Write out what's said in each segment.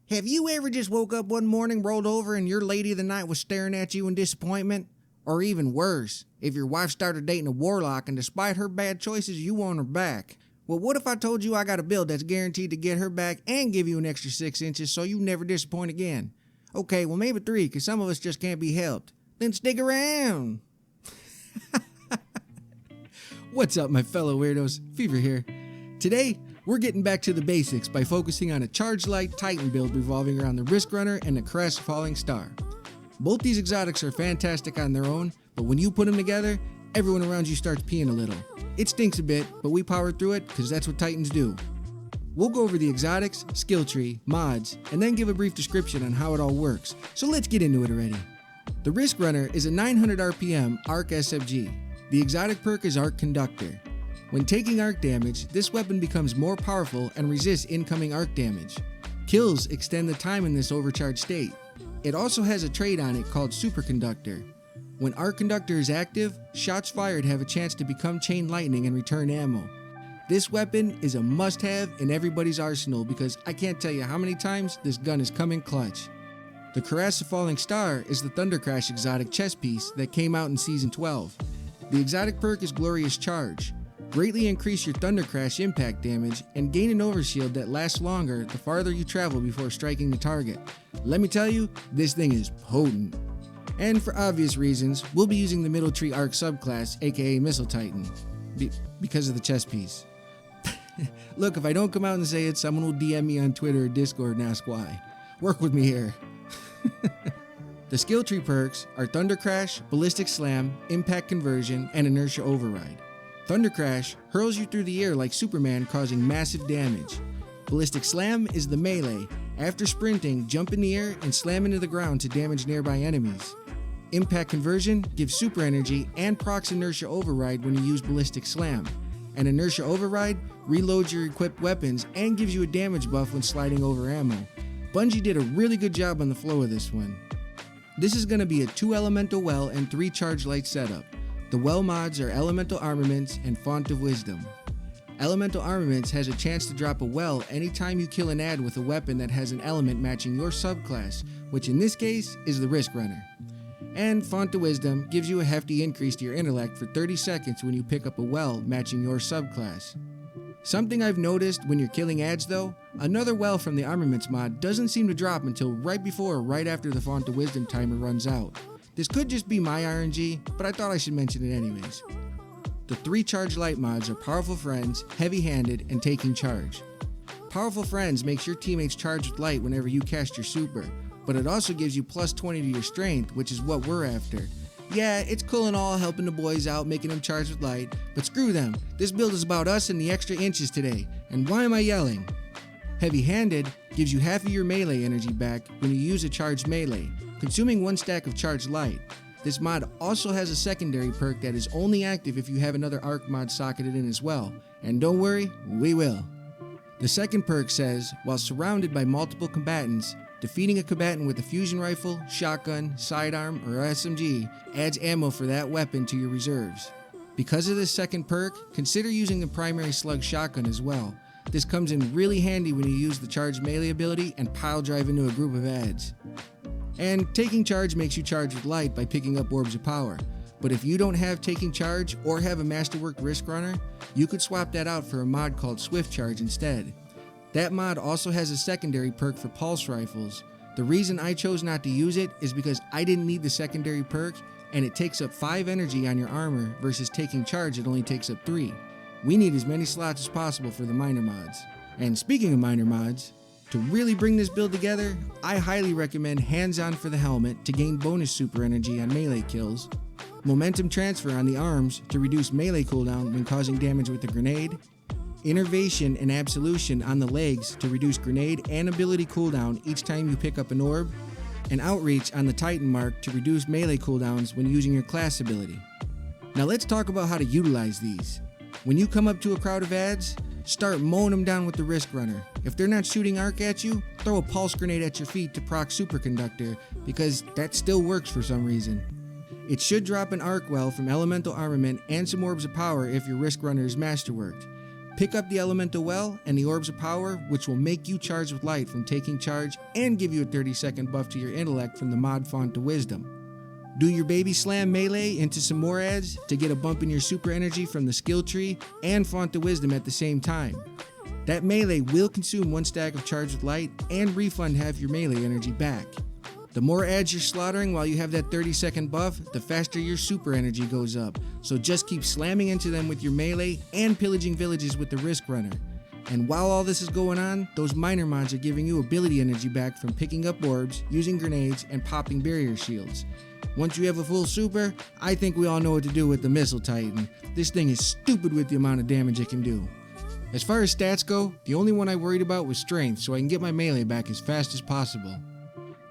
Have you ever just woke up one morning, rolled over, and your lady of the night was staring at you in disappointment? Or even worse, if your wife started dating a warlock and despite her bad choices, you want her back. Well, what if I told you I got a build that's guaranteed to get her back and give you an extra 6 inches so you never disappoint again? Okay, well maybe 3, because some of us just can't be helped. Then stick around. What's up, my fellow weirdos? Fever here. Today, we're getting back to the basics by focusing on a Charged Light Titan build revolving around the RiskRunner and the Crest Falling Star. Both these exotics are fantastic on their own, but when you put them together, everyone around you starts peeing a little. It stinks a bit, but we power through it because that's what Titans do. We'll go over the exotics, skill tree, mods, and then give a brief description on how it all works, so let's get into it already. The RiskRunner is a 900 RPM Arc SFG. The exotic perk is Arc Conductor. When taking arc damage, this weapon becomes more powerful and resists incoming arc damage. Kills extend the time in this overcharged state. It also has a trait on it called Superconductor. When Arc Conductor is active, shots fired have a chance to become chain lightning and return ammo. This weapon is a must-have in everybody's arsenal because I can't tell you how many times this gun has come in clutch. The Crest Falling Star is the Thunder Crash exotic chest piece that came out in Season 12. The exotic perk is Glorious Charge. Greatly increase your Thunder Crash impact damage and gain an overshield that lasts longer the farther you travel before striking the target. Let me tell you, this thing is potent. And for obvious reasons, we'll be using the Middle Tree Arc subclass, aka Missile Titan, because of the chest piece. Look, if I don't come out and say it, someone will DM me on Twitter or Discord and ask why. Work with me here. The skill tree perks are Thunder Crash, Ballistic Slam, Impact Conversion, and Inertia Override. Thunder Crash hurls you through the air like Superman, causing massive damage. Ballistic Slam is the melee. After sprinting, jump in the air and slam into the ground to damage nearby enemies. Impact Conversion gives super energy and procs Inertia Override when you use Ballistic Slam. And Inertia Override reloads your equipped weapons and gives you a damage buff when sliding over ammo. Bungie did a really good job on the flow of this one. This is going to be a 2 Elemental Well and 3 Charged Light setup. The Well mods are Elemental Armaments and Font of Wisdom. Elemental Armaments has a chance to drop a well anytime you kill an ad with a weapon that has an element matching your subclass, which in this case is the RiskRunner. And Font of Wisdom gives you a hefty increase to your intellect for 30 seconds when you pick up a well matching your subclass. Something I've noticed when you're killing ads though, another well from the Armaments mod doesn't seem to drop until right before or right after the Font of Wisdom timer runs out. This could just be my RNG, but I thought I should mention it anyways. The 3 Charged Light mods are Powerful Friends, Heavy-Handed, and Taking Charge. Powerful Friends makes your teammates charge with light whenever you cast your super, but it also gives you plus 20 to your strength, which is what we're after. Yeah, it's cool and all helping the boys out, making them charge with light, but screw them. This build is about us and the extra inches today, and why am I yelling? Heavy-Handed gives you half of your melee energy back when you use a charged melee, consuming 1 stack of Charged Light. This mod also has a secondary perk that is only active if you have another arc mod socketed in as well, and don't worry, we will. The second perk says, while surrounded by multiple combatants, defeating a combatant with a fusion rifle, shotgun, sidearm, or SMG adds ammo for that weapon to your reserves. Because of this second perk, consider using the primary slug shotgun as well. This comes in really handy when you use the charged melee ability and pile drive into a group of ads. And Taking Charge makes you charge with light by picking up Orbs of Power. But if you don't have Taking Charge or have a Masterwork RiskRunner, you could swap that out for a mod called Swift Charge instead. That mod also has a secondary perk for pulse rifles. The reason I chose not to use it is because I didn't need the secondary perk, and it takes up 5 energy on your armor versus Taking Charge it only takes up 3. We need as many slots as possible for the minor mods. And speaking of minor mods, to really bring this build together, I highly recommend Hands On for the helmet to gain bonus super energy on melee kills, Momentum Transfer on the arms to reduce melee cooldown when causing damage with a grenade, Innervation and Absolution on the legs to reduce grenade and ability cooldown each time you pick up an orb, and Outreach on the Titan mark to reduce melee cooldowns when using your class ability. Now let's talk about how to utilize these. When you come up to a crowd of ads, start mowing them down with the RiskRunner. If they're not shooting arc at you, throw a pulse grenade at your feet to proc Superconductor, because that still works for some reason. It should drop an arc well from Elemental Armament and some Orbs of Power if your RiskRunner is masterworked. Pick up the elemental well and the orbs of power, which will make you charge with light from taking charge and give you a 30-second buff to your intellect from the mod font to wisdom. Do your baby slam melee into some more adds to get a bump in your super energy from the skill tree and font to wisdom at the same time. That melee will consume 1 stack of charge with light and refund half your melee energy back. The more adds you're slaughtering while you have that 30-second buff, the faster your super energy goes up, so just keep slamming into them with your melee and pillaging villages with the RiskRunner. And while all this is going on, those minor mods are giving you ability energy back from picking up orbs, using grenades, and popping barrier shields. Once you have a full super, I think we all know what to do with the Missile Titan. This thing is stupid with the amount of damage it can do. As far as stats go, the only one I worried about was strength, so I can get my melee back as fast as possible.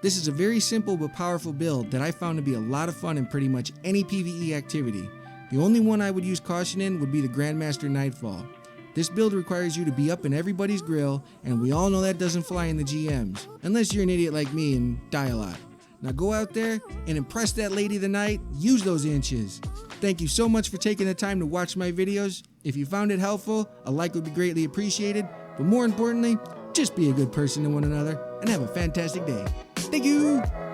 This is a very simple but powerful build that I found to be a lot of fun in pretty much any PvE activity. The only one I would use caution in would be the Grandmaster Nightfall. This build requires you to be up in everybody's grill, and we all know that doesn't fly in the GMs, unless you're an idiot like me and die a lot. Now go out there and impress that lady of the night, use those inches. Thank you so much for taking the time to watch my videos. If you found it helpful, a like would be greatly appreciated, but more importantly, just be a good person to one another and have a fantastic day. Thank you!